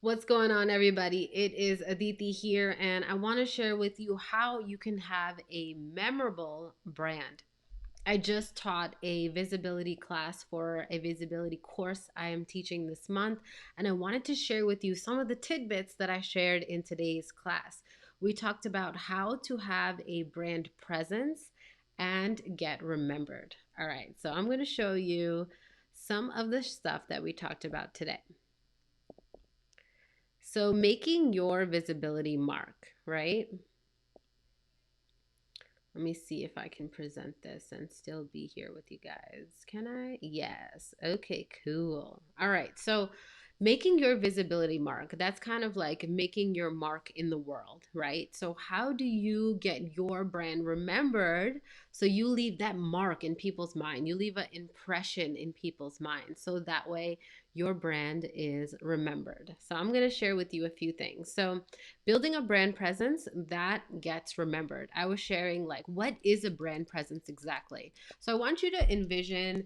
What's going on, everybody? It is Aditi here, and I want to share with you how you can have a memorable brand. I just taught a visibility class for a visibility course I am teaching this month, and I wanted to share with you some of the tidbits that I shared in today's class. We talked about how to have a brand presence and get remembered. All right, so I'm going to show you some of the stuff that we talked about today. So making your visibility mark, right? Let me see if I can present this and still be here with you guys. Can I? Yes. Okay, cool. All right. So making your visibility mark, that's kind of like making your mark in the world, right? So how do you get your brand remembered so you leave that mark in people's mind? You leave an impression in people's minds. So that way your brand is remembered. So I'm going to share with you a few things. So building a brand presence that gets remembered. I was sharing like what is a brand presence exactly. So I want you to envision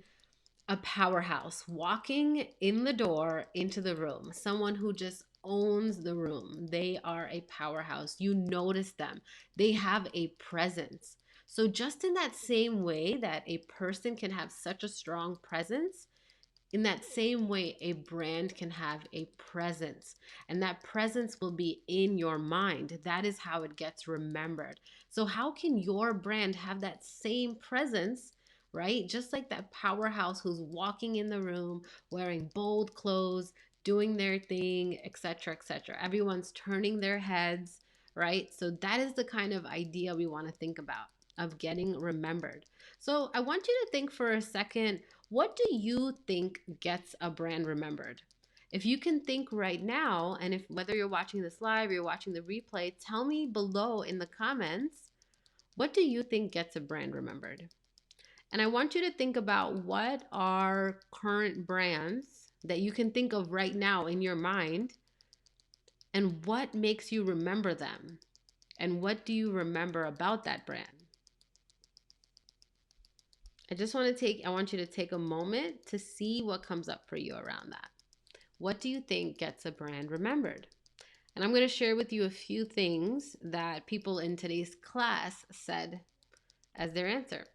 a powerhouse walking in the door into the room, someone who just owns the room. They are a powerhouse. You notice them. They have a presence. So just in that same way that a person can have such a strong presence, in that same way, a brand can have a presence, and that presence will be in your mind. That is how it gets remembered. So, how can your brand have that same presence? Right? Just like that powerhouse who's walking in the room wearing bold clothes, doing their thing, etc., etc. Everyone's turning their heads, right? So, that is the kind of idea we want to think about of getting remembered. So, I want you to think for a second, what do you think gets a brand remembered? If you can think right now, and if whether you're watching this live or you're watching the replay, tell me below in the comments, what do you think gets a brand remembered? And I want you to think about what are current brands that you can think of right now in your mind, and what makes you remember them? And what do you remember about that brand? I want you to take a moment to see what comes up for you around that. What do you think gets a brand remembered? And I'm going to share with you a few things that people in today's class said as their answer.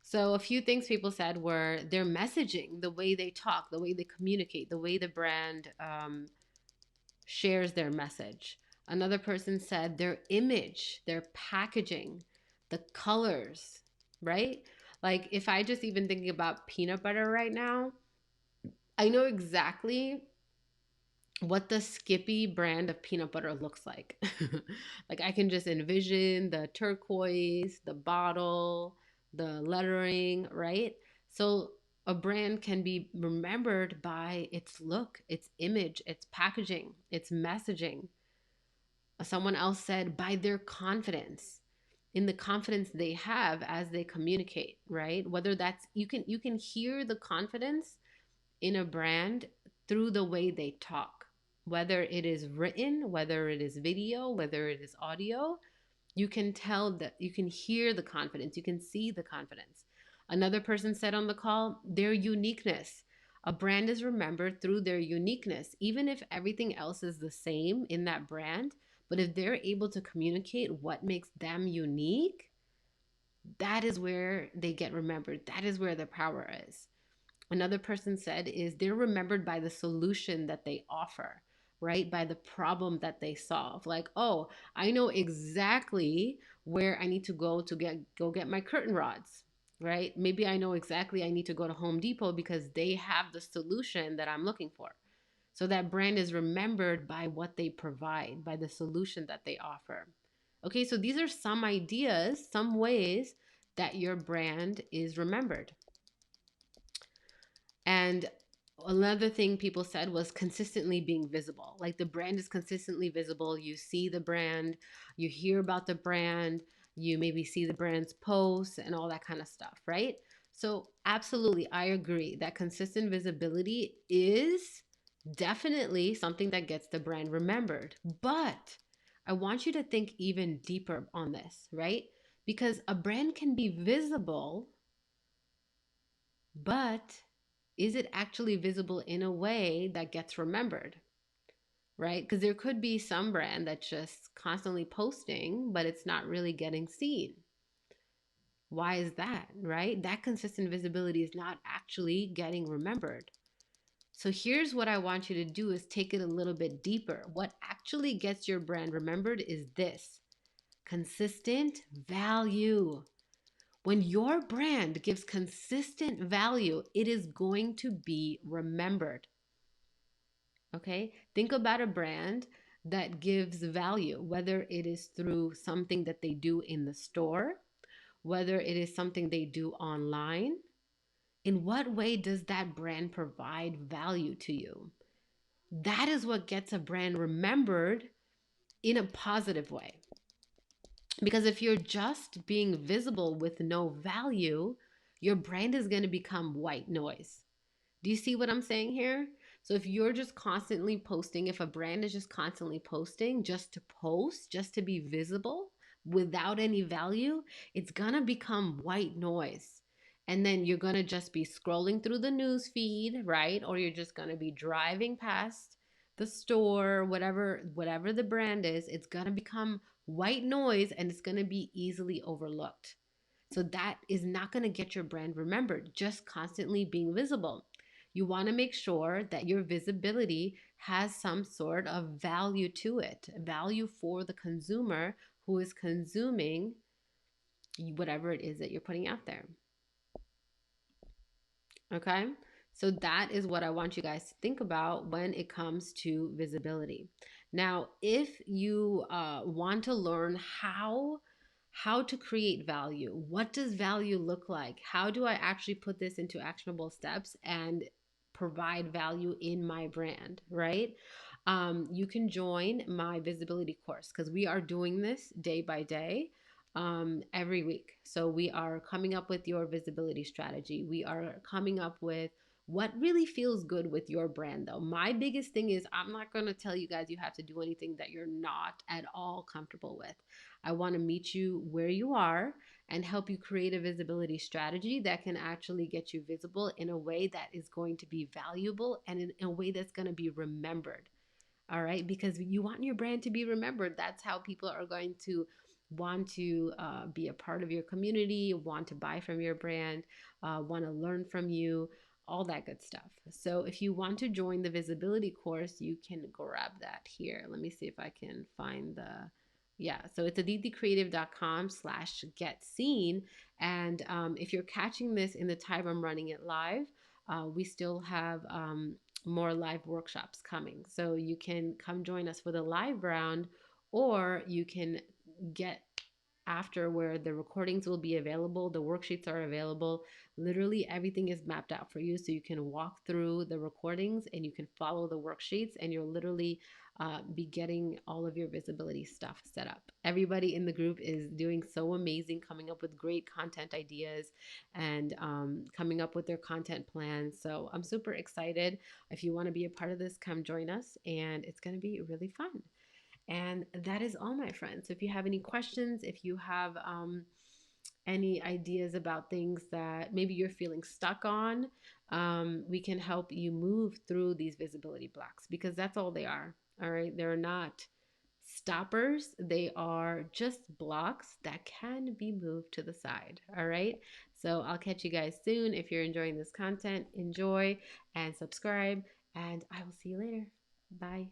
So, a few things people said were their messaging, the way they talk, the way they communicate, the way the brand shares their message. Another person said their image, their packaging, the colors, right? Like, if I just even thinking about peanut butter right now, I know exactly what the Skippy brand of peanut butter looks like. Like I can just envision the turquoise, the bottle, the lettering, right? So a brand can be remembered by its look, its image, its packaging, its messaging. Someone else said by their confidence, in the confidence they have as they communicate, right? Whether that's you can hear the confidence in a brand through the way they talk. Whether it is written, whether it is video, whether it is audio, you can tell that you can hear the confidence, you can see the confidence. Another person said on the call, their uniqueness. A brand is remembered through their uniqueness, even if everything else is the same in that brand. But if they're able to communicate what makes them unique, that is where they get remembered. That is where the power is. Another person said is they're remembered by the solution that they offer, right? By the problem that they solve. Like, oh, I know exactly where I need to go get my curtain rods, right? Maybe I know exactly I need to go to Home Depot because they have the solution that I'm looking for. So that brand is remembered by what they provide, by the solution that they offer. Okay, so these are some ideas, some ways that your brand is remembered. And another thing people said was consistently being visible. Like the brand is consistently visible. You see the brand, you hear about the brand, you maybe see the brand's posts and all that kind of stuff, right? So, absolutely, I agree that consistent visibility is definitely something that gets the brand remembered. But I want you to think even deeper on this, right? Because a brand can be visible, but is it actually visible in a way that gets remembered? right? Because there could be some brand that's just constantly posting, but it's not really getting seen. Why is that, right? That consistent visibility is not actually getting remembered. So here's what I want you to do is take it a little bit deeper. What actually gets your brand remembered is this: consistent value. When your brand gives consistent value, it is going to be remembered. Okay? Think about a brand that gives value, whether it is through something that they do in the store, whether it is something they do online. In what way does that brand provide value to you? That is what gets a brand remembered in a positive way. Because if you're just being visible with no value, your brand is going to become white noise. Do you see what I'm saying here? So if you're just constantly posting, if a brand is just constantly posting just to post, just to be visible without any value, it's going to become white noise. And then you're going to just be scrolling through the news feed, right? Or you're just going to be driving past the store, whatever the brand is, it's going to become white noise and it's going to be easily overlooked. So that is not going to get your brand remembered, just constantly being visible. You want to make sure that your visibility has some sort of value to it, value for the consumer who is consuming whatever it is that you're putting out there. Okay? So that is what I want you guys to think about when it comes to visibility. Now, if you want to learn how to create value, what does value look like? How do I actually put this into actionable steps and provide value in my brand, right? You can join my visibility course because we are doing this day by day, every week. So we are coming up with your visibility strategy. We are coming up with what really feels good with your brand, though. My biggest thing is I'm not going to tell you guys you have to do anything that you're not at all comfortable with. I want to meet you where you are and help you create a visibility strategy that can actually get you visible in a way that is going to be valuable and in a way that's going to be remembered. All right, because you want your brand to be remembered. That's how people are going to want to be a part of your community, want to buy from your brand, want to learn from you, all that good stuff. So if you want to join the visibility course, you can grab that here. Let me see if I can find the, yeah, so it's aditicreative.com/get seen. And if you're catching this in the time I'm running it live, we still have more live workshops coming. So you can come join us for the live round, or you can get after where the recordings will be available, the worksheets are available. Literally everything is mapped out for you so you can walk through the recordings and you can follow the worksheets, and you'll literally be getting all of your visibility stuff set up. Everybody in the group is doing so amazing, coming up with great content ideas and coming up with their content plans. So I'm super excited. If you want to be a part of this, come join us, and it's going to be really fun. And that is all, my friends. If you have any questions, if you have any ideas about things that maybe you're feeling stuck on, we can help you move through these visibility blocks, because that's all they are. All right. They're not stoppers, they are just blocks that can be moved to the side. All right. So I'll catch you guys soon. If you're enjoying this content, enjoy and subscribe, and I will see you later. Bye.